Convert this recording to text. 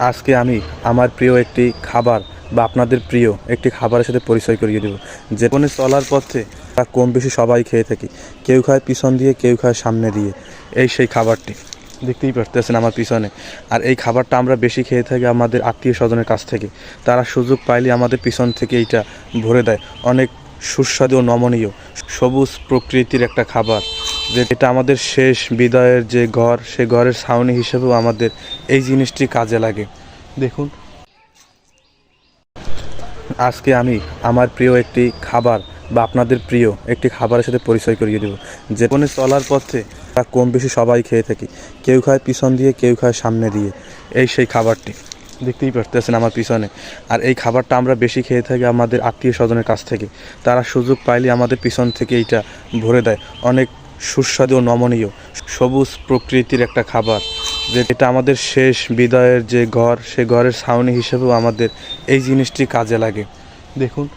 আজকে আমি আমার প্রিয় একটি খাবার বা আপনাদের প্রিয় একটি খাবারের সাথে পরিচয় করিয়ে দেব। জীবনে চলার পথে তা কম বেশি সবাই খেয়ে থাকি। কেউ খায় পিছন দিয়ে, কেউ খায় সামনে দিয়ে। এই সেই খাবারটি দেখতেই পারতেছেন আমার পিছনে। আর এই খাবারটা আমরা বেশি খেয়ে থাকি আমাদের আত্মীয় স্বজনের কাছ থেকে। তারা সুযোগ পাইলে আমাদের পিছন থেকে এইটা ভরে দেয়। অনেক সুস্বাদু ও নমনীয় সবুজ প্রকৃতির একটা খাবার, যেটা আমাদের শেষ বিদায়ের যে ঘর, সে ঘরের ছাউনি হিসেবেও আমাদের এই জিনিসটি কাজে লাগে। দেখুন, আজকে আমি আমার প্রিয় একটি খাবার বা আপনাদের প্রিয় একটি খাবারের সাথে পরিচয় করিয়ে দেব। জীবনে চলার পথে তা কম বেশি সবাই খেয়ে থাকি। কেউ খায় পিছন দিয়ে, কেউ খায় সামনে দিয়ে। এই সেই খাবারটি দেখতেই পারতেছেন আমার পিছনে। আর এই খাবারটা আমরা বেশি খেয়ে থাকি আমাদের আত্মীয় স্বজনের কাছ থেকে। তারা সুযোগ পাইলে আমাদের পিছন থেকে এইটা ভরে দেয়। অনেক সুস্বাদু ও নমনীয় সবুজ প্রকৃতির একটা খাবার, যেটা আমাদের শেষ বিদায়ের যে ঘর, সে ঘরের ছাউনি হিসেবেও আমাদের এই জিনিসটি কাজে লাগে। দেখুন।